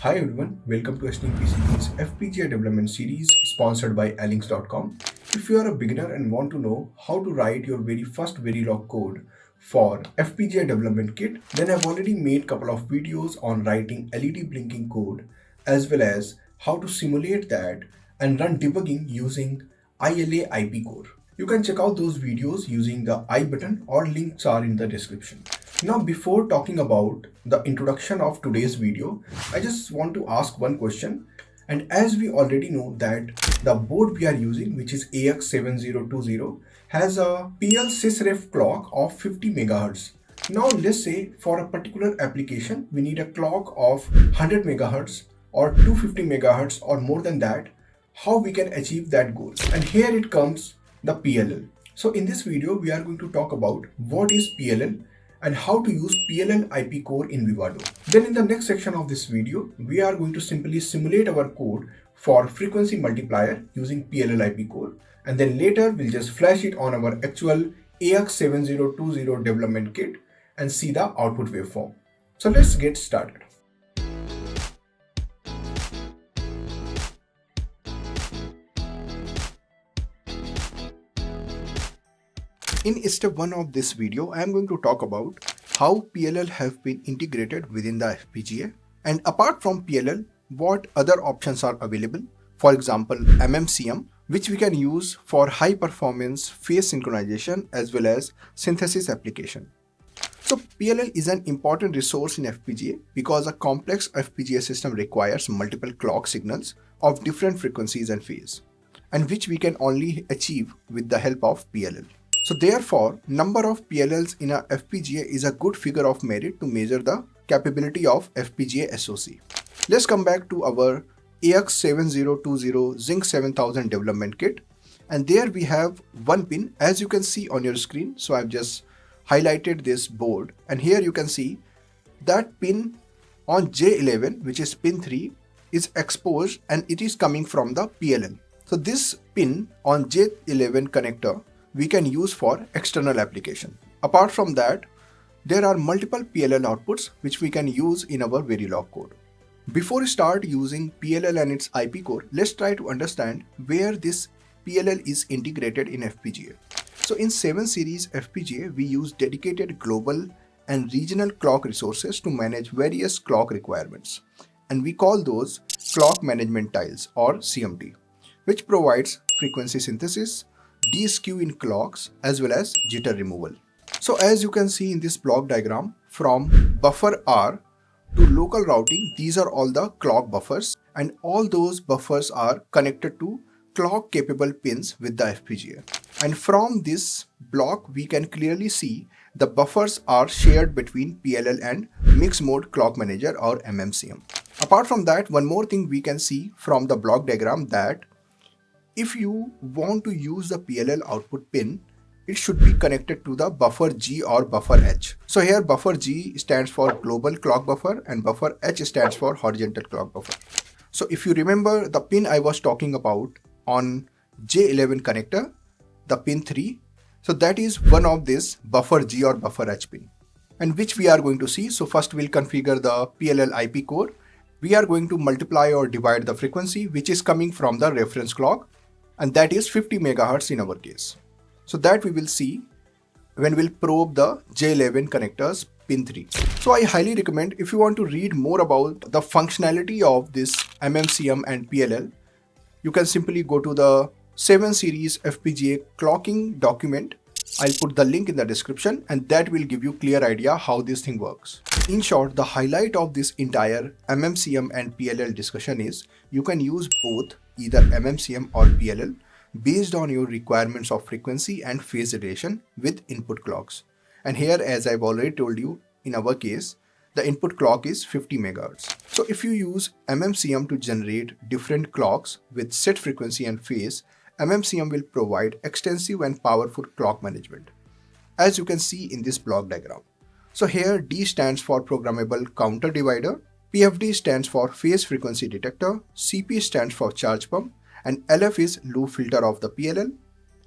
Hi everyone, welcome to STPC's FPGA development series sponsored by ALINX.com. If you are a beginner and want to know how to write your very first Verilog code for FPGA development kit, then I've already made a couple of videos on writing LED blinking code as well as how to simulate that and run debugging using ILA IP Core. You can check out those videos using the I button or links are in the description. Now, before talking about the introduction of today's video, I just want to ask one question. And as we already know that the board we are using, which is AX7020, has a PL sysref clock of 50 megahertz. Now, let's say for a particular application, we need a clock of 100 megahertz or 250 megahertz or more than that. How we can achieve that goal? And here it comes the PLL. So in this video, we are going to talk about what is PLL and how to use PLL IP Core in Vivado. Then in the next section of this video, we are going to simply simulate our code for frequency multiplier using PLL IP Core. And then later we'll just flash it on our actual AX7020 development kit and see the output waveform. So let's get started. In step 1 of this video, I am going to talk about how PLL have been integrated within the FPGA, and apart from PLL, what other options are available. For example, MMCM, which we can use for high performance phase synchronization as well as synthesis application. So PLL is an important resource in FPGA because a complex FPGA system requires multiple clock signals of different frequencies and phase, and which we can only achieve with the help of PLL. So therefore, number of PLLs in a FPGA is a good figure of merit to measure the capability of FPGA SoC. Let's come back to our AX7020 Zinc 7000 development kit, and there we have one pin as you can see on your screen. So I've just highlighted this board, and here you can see that pin on J11, which is pin 3, is exposed and it is coming from the PLL. So this pin on J11 connector we can use for external application. Apart from that, there are multiple PLL outputs which we can use in our Verilog code. Before we start using PLL and its IP core, let's try to understand where this PLL is integrated in FPGA. So in 7 series FPGA, we use dedicated global and regional clock resources to manage various clock requirements. And we call those clock management tiles or CMT, which provides frequency synthesis, de-skew in clocks as well as jitter removal. So as you can see in this block diagram, from buffer R to local routing, these are all the clock buffers, and all those buffers are connected to clock capable pins with the FPGA. And from this block we can clearly see the buffers are shared between PLL and mixed mode clock manager or MMCM. Apart from that, one more thing we can see from the block diagram, that if you want to use the PLL output pin, it should be connected to the buffer G or buffer H. So here buffer G stands for global clock buffer and buffer H stands for horizontal clock buffer. So if you remember the pin I was talking about on J11 connector, the pin 3, so that is one of this buffer G or buffer H pin, and which we are going to see. So first we'll configure the PLL IP core. We are going to multiply or divide the frequency which is coming from the reference clock, and that is 50 megahertz in our case. So that we will see when we'll probe the J11 connectors pin 3. So I highly recommend, if you want to read more about the functionality of this MMCM and PLL, you can simply go to the 7 series FPGA clocking document. I'll put the link in the description, and that will give you clear idea how this thing works. In short, the highlight of this entire MMCM and PLL discussion is you can use both, either MMCM or PLL, based on your requirements of frequency and phase relation with input clocks. And here, as I've already told you, in our case, the input clock is 50 megahertz. So if you use MMCM to generate different clocks with set frequency and phase, MMCM will provide extensive and powerful clock management, as you can see in this block diagram. So here D stands for programmable counter divider, PFD stands for phase frequency detector, CP stands for charge pump, and LF is loop filter of the PLL,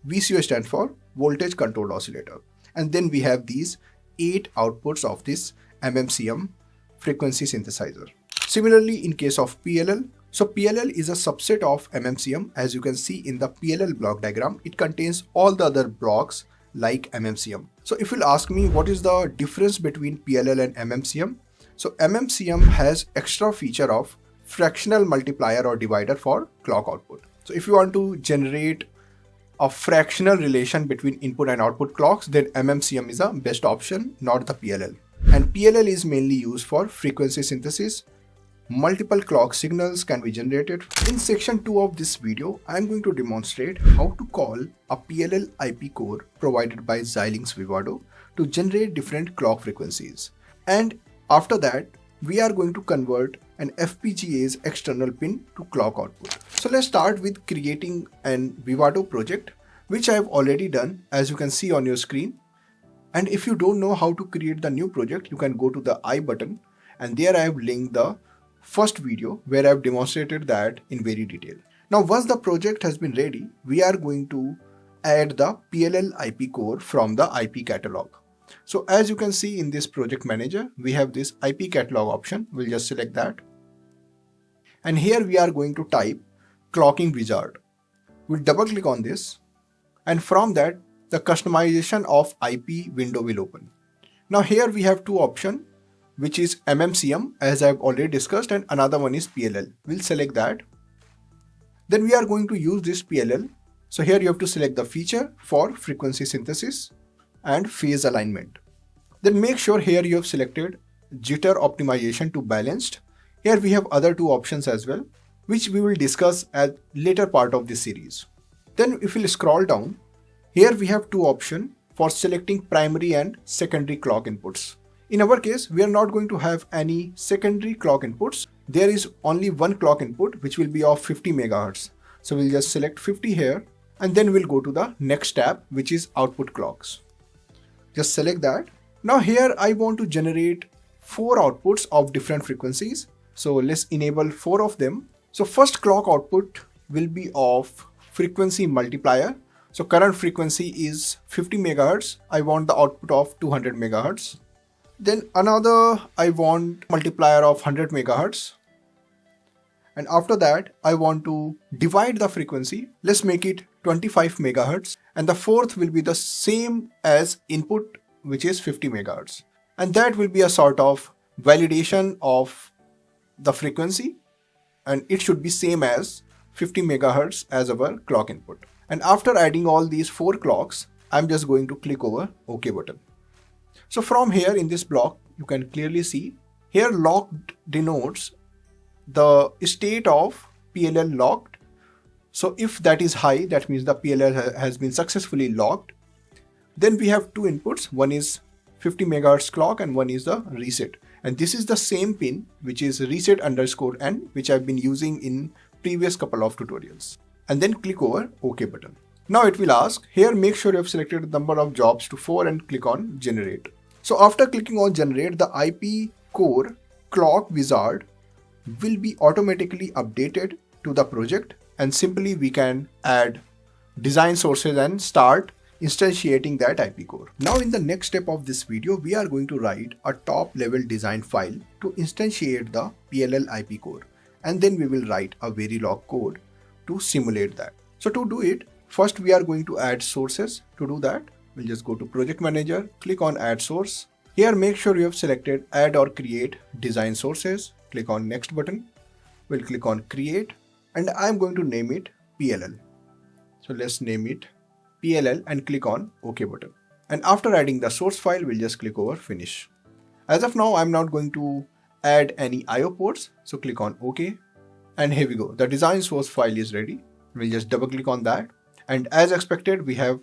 VCO stands for voltage controlled oscillator. And then we have these 8 outputs of this MMCM frequency synthesizer. Similarly, in case of PLL, so PLL is a subset of MMCM. As you can see in the PLL block diagram, it contains all the other blocks like MMCM. So if you'll ask me what is the difference between PLL and MMCM, so MMCM has extra feature of fractional multiplier or divider for clock output. So if you want to generate a fractional relation between input and output clocks, then MMCM is the best option, not the PLL. And PLL is mainly used for frequency synthesis. Multiple clock signals can be generated. In section 2 of this video, I am going to demonstrate how to call a PLL IP core provided by ALINX Vivado to generate different clock frequencies. And after that, we are going to convert an FPGA's external pin to clock output. So let's start with creating an Vivado project, which I have already done, as you can see on your screen. And if you don't know how to create the new project, you can go to the I button, and there I have linked the first video where I have demonstrated that in very detail. Now once the project has been ready, we are going to add the PLL IP core from the IP catalog. So as you can see in this project manager, we have this IP catalog option. We'll just select that. And here we are going to type clocking wizard. We'll double click on this, and from that the customization of IP window will open. Now here we have two options, which is MMCM, as I've already discussed, and another one is PLL. We'll select that. Then we are going to use this PLL. So here you have to select the feature for frequency synthesis and phase alignment. Then make sure here you have selected jitter optimization to balanced. Here we have other two options as well, which we will discuss at later part of this series. Then if we'll scroll down, here we have two options for selecting primary and secondary clock inputs. In our case, we are not going to have any secondary clock inputs. There is only one clock input, which will be of 50 MHz. So we'll just select 50 here, and then we'll go to the next tab, which is output clocks. Just select that. Now here I want to generate 4 outputs of different frequencies. So let's enable 4 of them. So first clock output will be of frequency multiplier. So current frequency is 50 MHz. I want the output of 200 MHz. Then another, I want multiplier of 100 MHz. And after that, I want to divide the frequency. Let's make it 25 MHz. And the fourth will be the same as input, which is 50 MHz. And that will be a sort of validation of the frequency. And it should be same as 50 MHz as our clock input. And after adding all these 4 clocks, I'm just going to click over OK button. So from here in this block, you can clearly see here locked denotes the state of PLL locked. So if that is high, that means the PLL has been successfully locked. Then we have two inputs. One is 50 MHz clock and one is the reset. And this is the same pin, which is reset_n, which I've been using in previous couple of tutorials. And then click over OK button. Now it will ask, here make sure you have selected the number of jobs to 4 and click on generate. So after clicking on generate, the IP core clock wizard will be automatically updated to the project, and simply we can add design sources and start instantiating that IP core. Now in the next step of this video, we are going to write a top level design file to instantiate the PLL IP core, and then we will write a Verilog code to simulate that. So to do it, first we are going to add sources. To do that, we'll just go to project manager, click on add source. Here make sure you have selected add or create design sources. Click on next button. We'll click on create, and I'm going to name it PLL. So let's name it PLL and click on OK button. And after adding the source file, we'll just click over finish. As of now, I'm not going to add any IO ports. So click on OK. And here we go. The design source file is ready. We'll just double click on that. And as expected, we have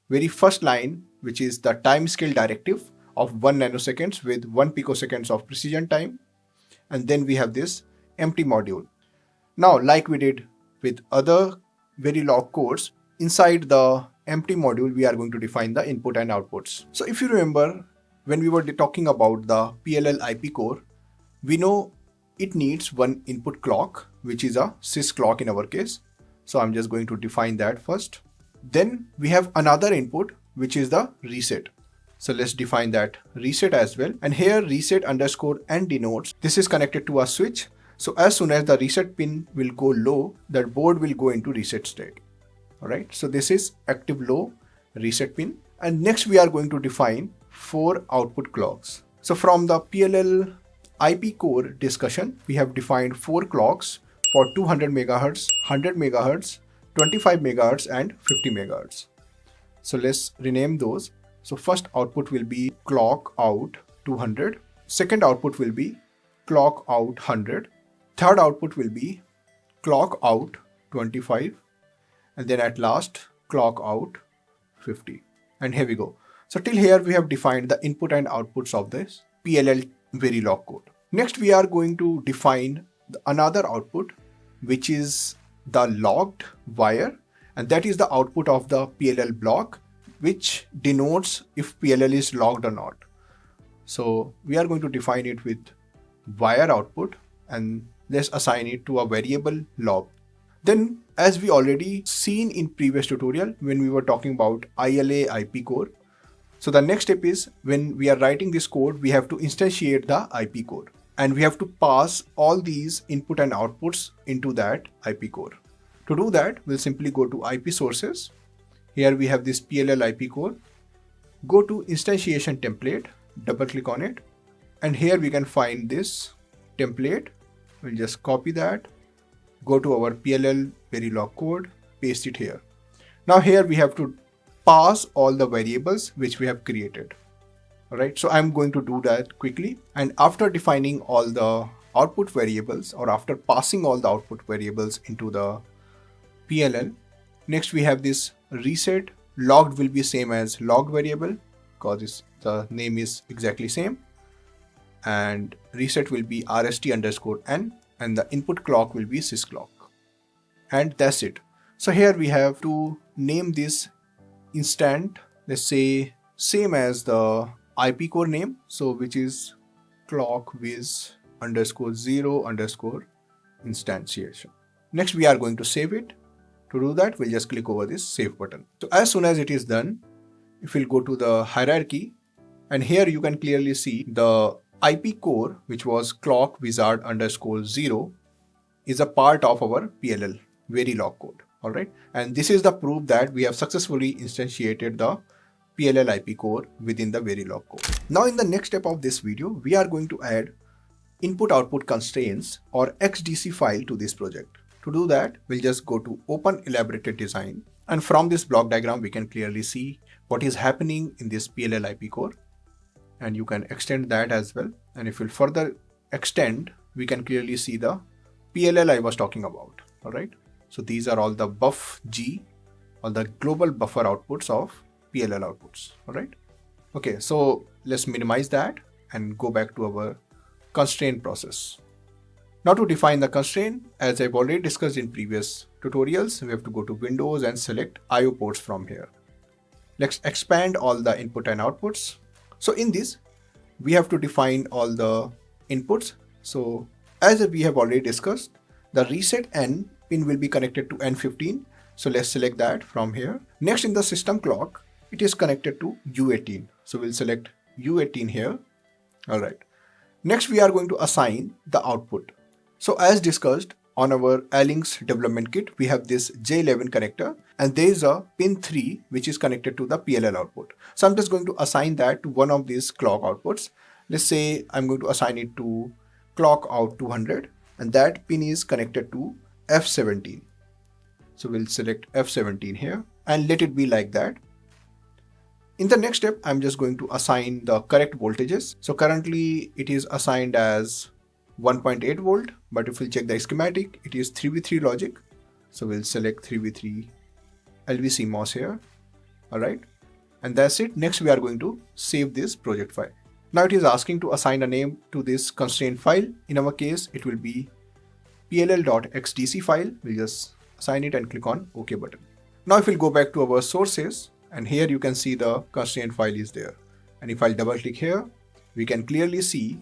very first line, which is the time scale directive of 1 nanoseconds with 1 picoseconds of precision time. And then we have this empty module. Now, like we did with other Verilog codes, inside the empty module, we are going to define the input and outputs. So if you remember, when we were talking about the PLL IP core, we know it needs one input clock, which is a sys clock in our case. So I'm just going to define that first. Then we have another input, which is the reset. So let's define that reset as well. And here reset_n denotes this is connected to a switch. So as soon as the reset pin will go low, that board will go into reset state. Alright, so this is active low reset pin. And next we are going to define 4 output clocks. So from the PLL IP core discussion, we have defined 4 clocks for 200 MHz, 100 MHz, 25 MHz and 50 MHz. So let's rename those. So first output will be clock out 200. Second output will be clock out 100. Third output will be clock out 25. And then at last clock out 50. And here we go. So till here we have defined the input and outputs of this PLL Verilog code. Next we are going to define another output, which is the logged wire, and that is the output of the PLL block, which denotes if PLL is logged or not. So we are going to define it with wire output, and let's assign it to a variable log. Then, as we already seen in previous tutorial when we were talking about ILA IP core, so the next step is when we are writing this code, we have to instantiate the IP core and we have to pass all these input and outputs into that IP core. To do that, we'll simply go to IP sources. Here we have this PLL IP core. Go to instantiation template, double click on it, and here we can find this template. We'll just copy that, go to our PLL Verilog code, paste it here. Now here we have to pass all the variables which we have created. Alright, so I'm going to do that quickly. And after defining all the output variables, or after passing all the output variables into the PLL, next we have this reset. Logged will be same as logged variable because the name is exactly same. And reset will be rst_n, and the input clock will be sysclock. And that's it. So here we have to name this instant, let's say same as the IP core name, so which is clockwiz_0_instantiation. Next we are going to save it. To do that, we'll just click over this save button. So as soon as it is done, if we'll go to the hierarchy, and here you can clearly see the IP core, which was clockWizard_0, is a part of our PLL Verilog code. Alright, and this is the proof that we have successfully instantiated the PLL IP core within the Verilog code. Now in the next step of this video, we are going to add input-output constraints or XDC file to this project. To do that, we'll just go to Open Elaborated Design, and from this block diagram we can clearly see what is happening in this PLL IP core, and you can extend that as well. And if we'll further extend, we can clearly see the PLL I was talking about. Alright, so these are all the buff G, or the global buffer outputs of PLL outputs. Alright, okay, so let's minimize that and go back to our constraint process. Now to define the constraint, as I've already discussed in previous tutorials, we have to go to Windows and select IO ports from here. Let's expand all the input and outputs. So in this, we have to define all the inputs. So as we have already discussed, the reset N pin will be connected to N15. So let's select that from here. Next, in the system clock, it is connected to U18. So we'll select U18 here. All right. Next, we are going to assign the output. So as discussed on our ALINX development kit, we have this J11 connector, and there is a pin 3 which is connected to the PLL output. So I'm just going to assign that to one of these clock outputs. Let's say I'm going to assign it to clock out 200, and that pin is connected to F17. So we'll select F17 here and let it be like that. In the next step, I'm just going to assign the correct voltages. So currently it is assigned as 1.8 volt, but if we'll check the schematic, it is 3v3 logic. So we'll select 3v3 LVCMOS here. Alright, and that's it. Next, we are going to save this project file. Now it is asking to assign a name to this constraint file. In our case, it will be pll.xdc file. We'll just assign it and click on OK button. Now if we'll go back to our sources, and here you can see the constraint file is there. And if I'll double click here, we can clearly see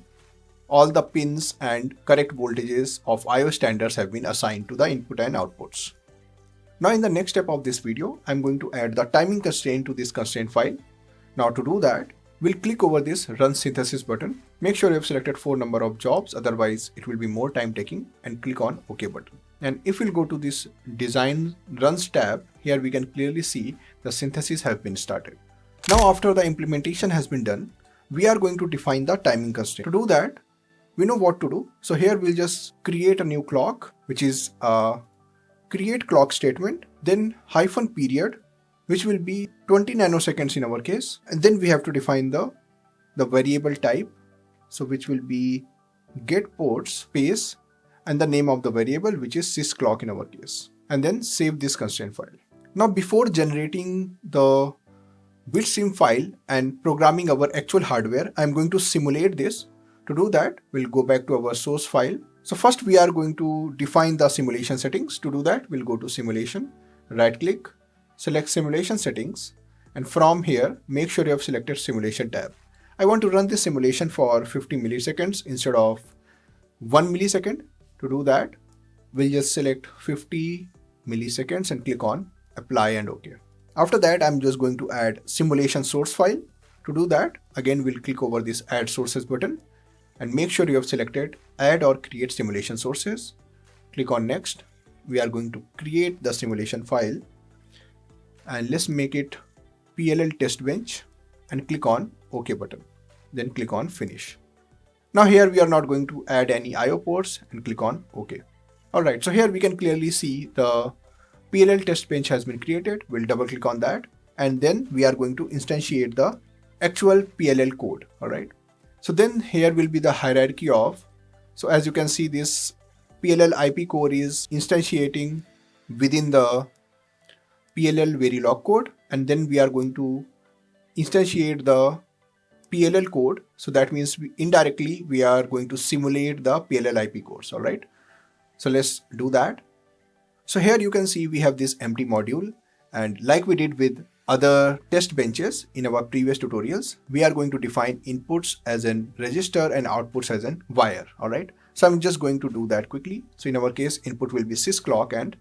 all the pins and correct voltages of IO standards have been assigned to the input and outputs. Now in the next step of this video, I'm going to add the timing constraint to this constraint file. Now to do that, we'll click over this run synthesis button. Make sure you have selected 4 number of jobs, otherwise it will be more time taking, and click on OK button. And if we'll go to this design runs tab, here we can clearly see the synthesis has been started. Now after the implementation has been done, we are going to define the timing constraint. To do that, we know what to do. So here we'll just create a new clock, which is a create clock statement, then hyphen period, which will be 20 nanoseconds in our case. And then we have to define the variable type, so which will be get port space and the name of the variable, which is sysclock in our case. And then save this constraint file. Now before generating the bitsim file and programming our actual hardware, I'm going to simulate this. To do that, we'll go back to our source file. So first we are going to define the simulation settings. To do that, we'll go to simulation, right click, select simulation settings, and from here make sure you have selected simulation tab. I want to run this simulation for 50 milliseconds instead of 1 millisecond. To do that, we'll just select 50 milliseconds and click on apply and OK. After that, I'm just going to add simulation source file. To do that, again we'll click over this add sources button and make sure you have selected add or create simulation sources. Click on next. We are going to create the simulation file and let's make it PLL test bench and click on OK button. Then click on finish. Now here we are not going to add any IO ports and click on OK. Alright, so here we can clearly see the PLL test bench has been created. We'll double click on that and then we are going to instantiate the actual PLL code. Alright. So then here will be the hierarchy of, so as you can see, this PLL IP core is instantiating within the PLL Verilog code, and then we are going to instantiate the PLL code. So that means indirectly we are going to simulate the PLL IP cores. All right. So let's do that. So here you can see we have this empty module, and like we did with other test benches in our previous tutorials, we are going to define inputs as an register and outputs as an wire. All right. So I'm just going to do that quickly. So in our case, input will be sysclock and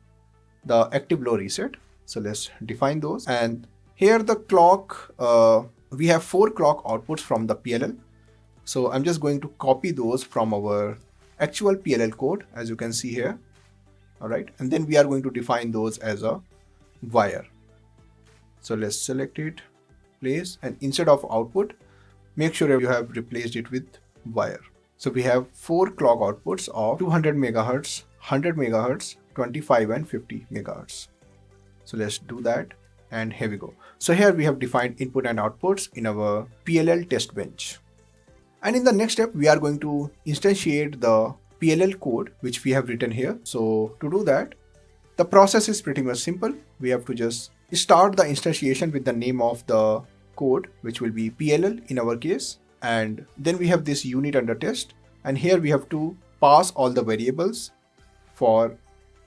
the active low reset. So let's define those. And here the clock, we have 4 clock outputs from the PLL. So I'm just going to copy those from our actual PLL code, as you can see here. All right. And then we are going to define those as a wire. So let's select it, place, and instead of output, make sure you have replaced it with wire. So we have 4 clock outputs of 200 megahertz, 100 megahertz, 25 and 50 megahertz. So let's do that. And here we go. So here we have defined input and outputs in our PLL test bench. And in the next step, we are going to instantiate the PLL code, which we have written here. So to do that, the process is pretty much simple. We have to just start the instantiation with the name of the code, which will be PLL in our case. And then we have this unit under test. And here we have to pass all the variables for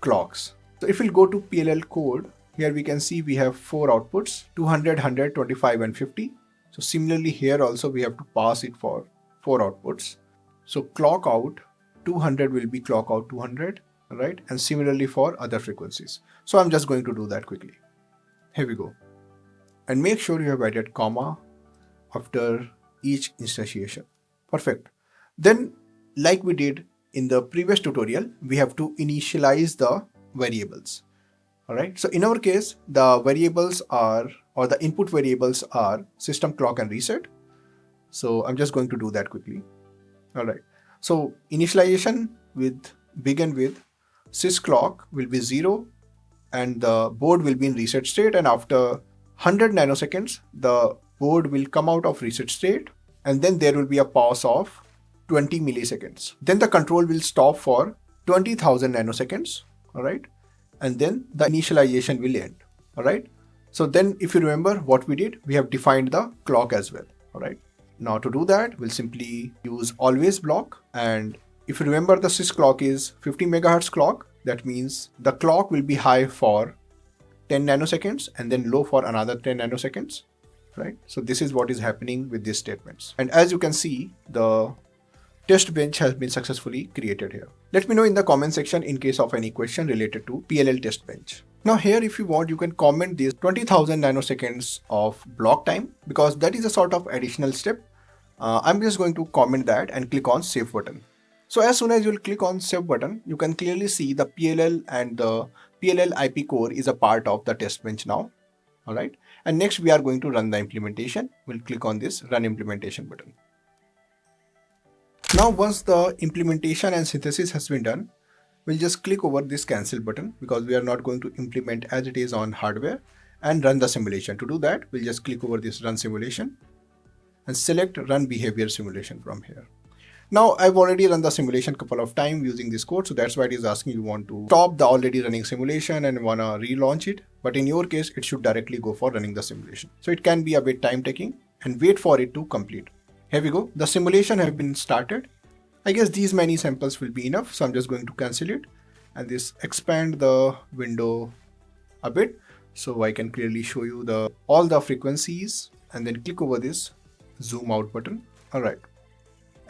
clocks. So if we'll go to PLL code, here we can see we have 4 outputs, 200, 100, 25 and 50. So similarly here also we have to pass it for 4 outputs. So clock out 200 will be clock out 200, right? And similarly for other frequencies. So I'm just going to do that quickly. Here we go. And make sure you have added comma after each instantiation. Perfect. Then like we did in the previous tutorial, we have to initialize the variables. All right. So in our case, the variables are, or the input variables are system clock and reset. So I'm just going to do that quickly. All right. So initialization with begin with sysclock will be 0 and the board will be in reset state, and after 100 nanoseconds, the board will come out of reset state, and then there will be a pause of 20 milliseconds. Then the control will stop for 20,000 nanoseconds. All right. And then the initialization will end. All right. So then if you remember what we did, we have defined the clock as well. All right. Now to do that, we'll simply use always block. And if you remember, the sys clock is 50 megahertz clock. That means the clock will be high for 10 nanoseconds and then low for another 10 nanoseconds. Right. So this is what is happening with these statements. And as you can see, the test bench has been successfully created here. Let me know in the comment section in case of any question related to PLL test bench. Now here, if you want, you can comment this 20,000 nanoseconds of block time, because that is a sort of additional step. I'm just going to comment that and click on save button. So as soon as you'll click on save button, you can clearly see the PLL and the PLL IP core is a part of the test bench now. All right. And next we are going to run the implementation. We'll click on this run implementation button. Now once the implementation and synthesis has been done, we'll just click over this cancel button, because we are not going to implement as it is on hardware, and run the simulation. To do that, we'll just click over this run simulation and select run behavior simulation from here. Now I've already run the simulation a couple of times using this code, so that's why it is asking you want to stop the already running simulation and want to relaunch it. But in your case, it should directly go for running the simulation. So it can be a bit time taking, and wait for it to complete. Here we go. The simulation has been started. I guess these many samples will be enough, so I'm just going to cancel it and this expand the window a bit so I can clearly show you all the frequencies, and then click over this zoom out button. All right.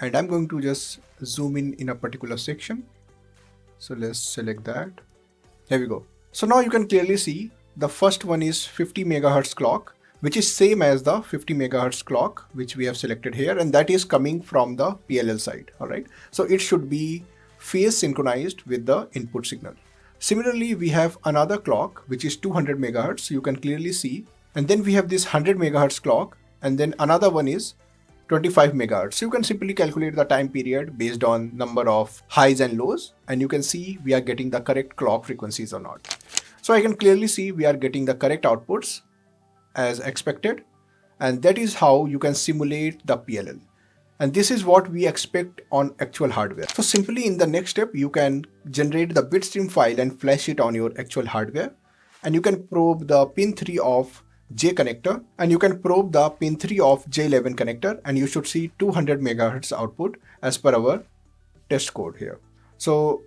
And I'm going to just zoom in a particular section. So let's select that. Here we go. So now you can clearly see the first one is 50 megahertz clock, which is same as the 50 megahertz clock, which we have selected here. And that is coming from the PLL side. All right. So it should be phase synchronized with the input signal. Similarly, we have another clock, which is 200 megahertz. You can clearly see. And then we have this 100 megahertz clock. And then another one is 25 megahertz. You can simply calculate the time period based on number of highs and lows, and you can see we are getting the correct clock frequencies or not. So I can clearly see we are getting the correct outputs as expected, and that is how you can simulate the PLL. And this is what we expect on actual hardware. So simply in the next step, you can generate the bitstream file and flash it on your actual hardware, and you can probe the pin 3 of J connector, and you can probe the pin 3 of J11 connector, and you should see 200 megahertz output as per our test code here. So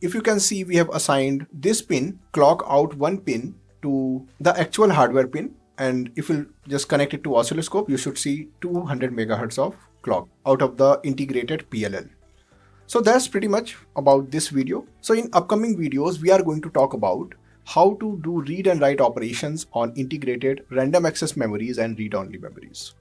if you can see, we have assigned this pin clock out one pin to the actual hardware pin, and if you just connect it to oscilloscope, you should see 200 megahertz of clock out of the integrated PLL. So that's pretty much about this video. So in upcoming videos, we are going to talk about how to do read and write operations on integrated random access memories and read-only memories.